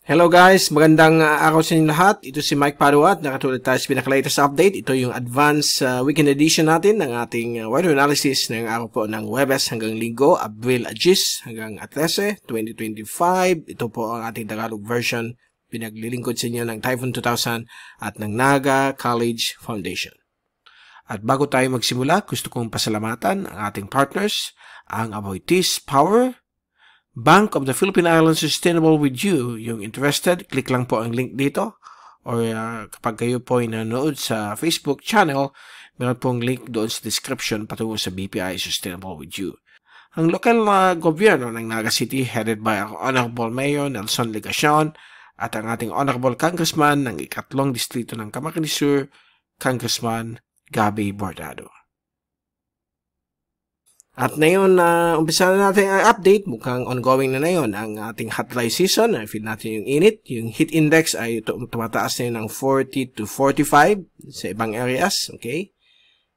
Hello guys, magandang araw sa inyo lahat. Ito si Mike Padua at nakatulad tayo sa pinaka-latest update. Ito yung advance weekend edition natin ng ating weather analysis ng araw po ng Huwebes hanggang Linggo, Abril 10 hanggang 13, 2025. Ito po ang ating Tagalog version. Pinaglilingkod sa inyo ng Typhoon 2000 at ng Naga College Foundation. At bago tayo magsimula, gusto kong pasalamatan ang ating partners, ang Aboitiz Power, Bank of the Philippine Islands Sustainable with You. Yung interested, click lang po ang link dito. Or kapag kayo po ay nanonood sa Facebook channel, meron pong link doon sa description patungo sa BPI Sustainable with You. Ang lokal na gobyerno ng Naga City, headed by our Honorable Mayor Nelson Legacion at ang ating Honorable Congressman ng ikatlong distrito ng Camarines Sur, Congressman Gabby Bordado. At ngayon, umpisa na natin ang update. Mukhang ongoing na ngayon ang ating hot dry season. Feel natin yung init. Yung heat index ay tumataas na yun ng 40 to 45 sa ibang areas. Okay?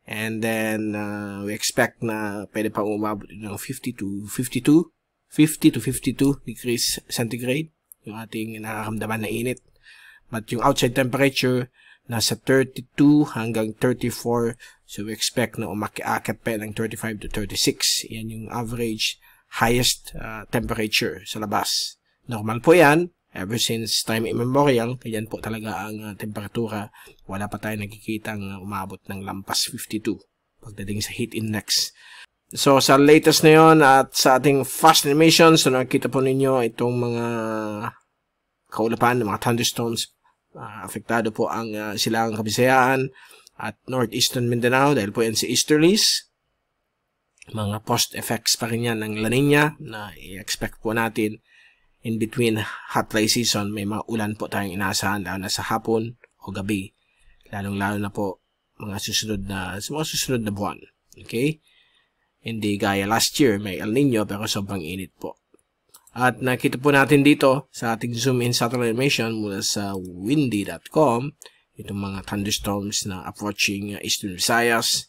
And then, we expect na pwede pang umabot ng 50 to 52 degrees centigrade yung ating nakakamdaman na init. But yung outside temperature, nasa 32 hanggang 34. So, we expect na umakiakit pa ng 35 to 36. Yan yung average highest temperature sa labas. Normal po yan. Ever since time immemorial, ganyan po talaga ang temperatura. Wala pa tayo nakikitang umabot ng lampas 52 pagdating sa heat index. So, sa latest na yon at sa ating fast animation, so nakikita po ninyo itong mga kaulapan, mga thunderstorms. Apektado po ang silangang Kabisayaan at northeastern Mindanao dahil po yan si easterlies. Mga post-effects pa rin yan ng La Nina na i-expect po natin in between hot dry season. May mga ulan po tayong inaasahan lalo na sa hapon o gabi. Lalong-lalo na po mga susunod na buwan. Okay? Hindi gaya last year, may El Nino pero sobrang init po. At nakita po natin dito sa ating zoom-in satellite animation mula sa windy.com itong mga thunderstorms na approaching Eastern Visayas,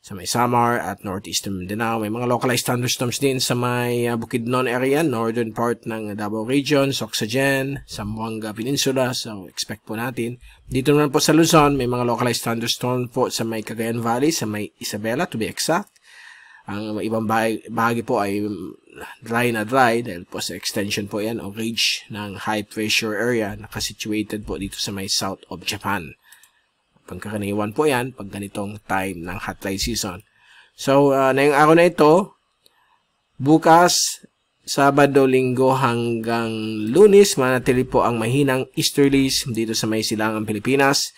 sa may Samar at Northeastern Mindanao. May mga localized thunderstorms din sa may Bukidnon area, northern part ng Davao Region, Socsagen, Zamboanga Peninsula. So, expect po natin. Dito naman po sa Luzon, may mga localized thunderstorms po sa may Cagayan Valley, sa may Isabela to be exact. Ang ibang bahagi po ay dry na dry dahil po sa extension po yan o ridge ng high pressure area nakasituated po dito sa may south of Japan. Pagkakaraniwan po yan pag ganitong time ng hot dry season. So, ngayong araw na ito, bukas, Sabado, Linggo hanggang Lunes, manatili po ang mahinang easterlies dito sa may silangang Pilipinas.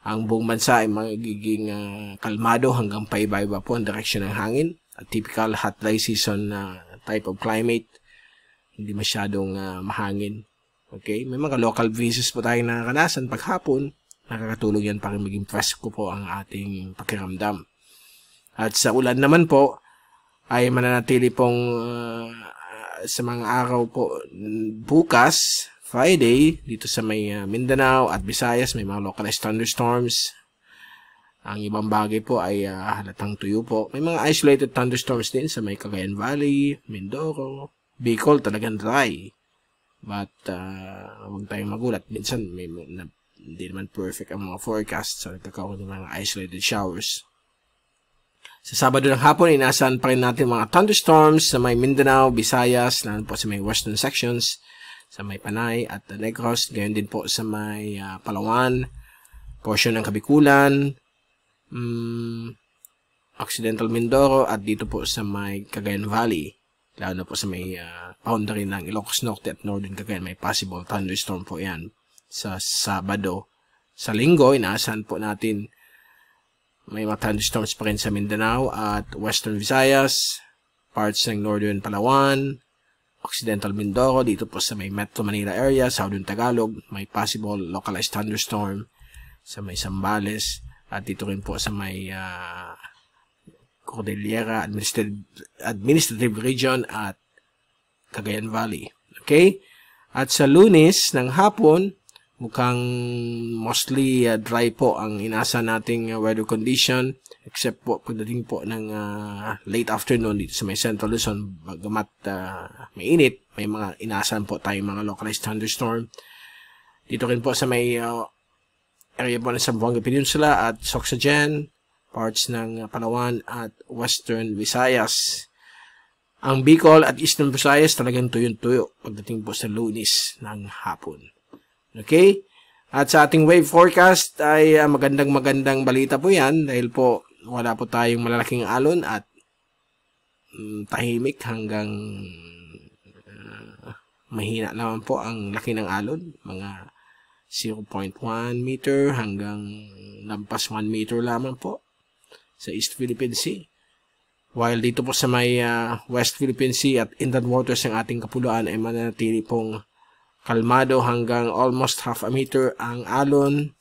Ang buong bansa ay magiging kalmado hanggang paiba-iba po ang direksyon ng hangin. A typical hot dry season type of climate. Hindi masyadong mahangin. Okay? May mga local breezes po tayong nakakanasan paghapon. Nakakatulong yan para maging presko po ang ating pakiramdam. At sa ulan naman po, ay mananatili pong sa mga araw po bukas, Friday, dito sa may Mindanao at Visayas, may mga localized thunderstorms. Ang ibang bagay po ay halatang tuyo po. May mga isolated thunderstorms din sa may Cagayan Valley, Mindoro, Bicol, talagang dry. But, huwag tayong magulat. Minsan, hindi naman perfect ang mga forecasts. So, nagkakaroon ng mga isolated showers. Sa Sabado ng hapon, inaasahan pa rin natin mga thunderstorms sa may Mindanao, Visayas, lalo po sa may western sections, sa may Panay at Negros. Gayon din po sa may Palawan, portion ng Kabikulan, Occidental Mindoro at dito po sa may Cagayan Valley, lalo na po sa may boundary ng Ilocos Norte at Northern Cagayan, may possible thunderstorm po yan sa Sabado. Sa Linggo, inaasahan po natin may mga thunderstorms pa rin sa Mindanao at Western Visayas, parts ng Northern Palawan, Occidental Mindoro, dito po sa may Metro Manila area, Southern Tagalog, may possible localized thunderstorm sa may Zambales. At dito rin po sa may Cordillera Administrative Region at Cagayan Valley. Okay? At sa Lunes ng hapon, mukhang mostly dry po ang inasa nating weather condition. except po pagdating po ng late afternoon dito sa may Central Luzon, bagamat mainit, may mga inaasahan po tayong mga localized thunderstorm. Dito rin po sa may area po ng Zamboanga Peninsula at Soxagen, parts ng Palawan at Western Visayas. Ang Bicol at Eastern Visayas talagang tuyong-tuyo pagdating po sa Lunes ng hapon. Okay? At sa ating wave forecast ay magandang balita po yan dahil po wala po tayong malalaking alon at tahimik hanggang mahina naman po ang laki ng alon. Mga 0.1 meter hanggang lampas 1 meter lamang po sa East Philippine Sea. While dito po sa may West Philippine Sea at inland waters ng ating kapuluan ay mananatili pong kalmado hanggang almost half a meter ang alon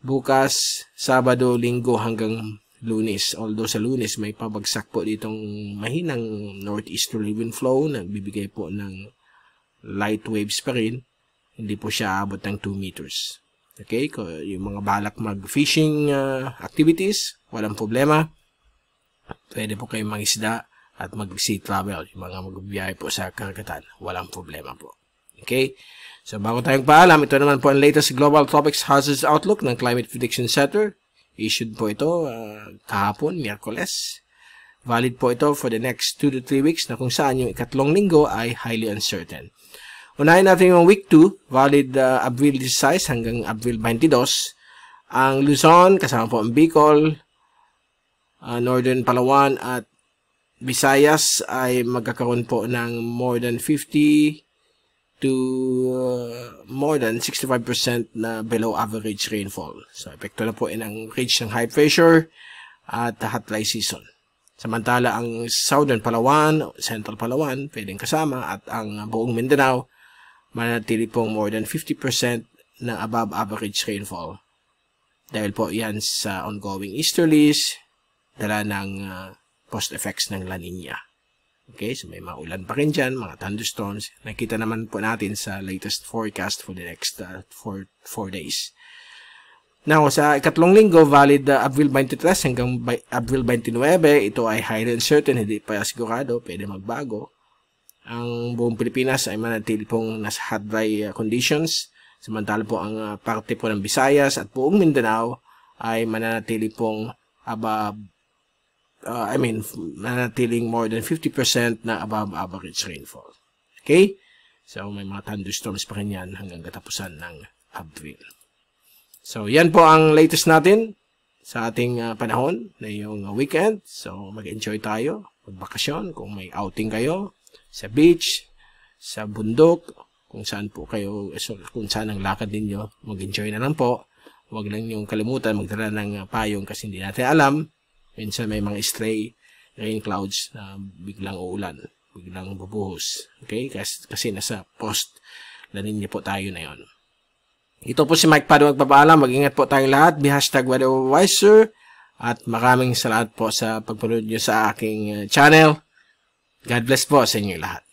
bukas, Sabado, Linggo hanggang Lunes. Although sa Lunes may pabagsak po ditong mahinang northeasterly wind flow na bibigay po ng light waves pa rin. Hindi po siya abot ng 2 meters. Okay? Yung mga balak mag-fishing activities, walang problema. Pwede po kayong mangisda at mag-sea travel. Yung mga magbibiyahe po sa karagatan, walang problema po. Okay? So, bago tayong paalam, ito naman po ang latest Global Tropics Hazards Outlook ng Climate Prediction Center. Issued po ito kahapon, Miyerkules. Valid po ito for the next 2 to 3 weeks na kung saan yung ikatlong linggo ay highly uncertain. Unahin natin yung week 2, valid Abril 16 hanggang Abril 22. Ang Luzon, kasama po ang Bicol, Northern Palawan at Visayas ay magkakaroon po ng more than 50 to more than 65% na below average rainfall. So, epekto na po ng ridge ng high pressure at hot dry season. Samantala, ang Southern Palawan, Central Palawan, pwedeng kasama at ang buong Mindanao, manatili pong more than 50% na above average rainfall. Dahil po yan sa ongoing easterlies, dala ng post-effects ng La Nina. Okay, so may mga ulan pa rin dyan, mga thunderstorms. Nakita naman po natin sa latest forecast for the next 4 days. Now, sa ikatlong linggo, valid Abril 23 hanggang Abril 29, ito ay highly uncertain, hindi pa sigurado, pwede magbago. Ang buong Pilipinas ay manatili pong nasa hot dry conditions. Samantala po ang parte po ng Visayas at buong Mindanao ay mananatili pong above, mananatiling more than 50% na above average rainfall. Okay? So, may mga thunderstorms pa rin yan hanggang katapusan ng Abril. So, yan po ang latest natin sa ating panahon na yung weekend. So, mag-enjoy tayo, magbakasyon kung may outing kayo. Sa beach, sa bundok, kung saan po kayo, kung saan ang lakad ninyo, mag-enjoy na lang po. Huwag lang yung kalimutan, magdala ng payong kasi hindi natin alam. Minsan may mga stray rain clouds na biglang uulan, biglang bubuhos. Okay? Kasi nasa post La Nina po tayo na yon. Ito po si Mike Pado magpapaalam. Mag-ingat po tayong lahat. Be #WeatherWiser. At maraming salamat po sa pagpanood nyo sa aking channel. God bless po sa inyo lahat.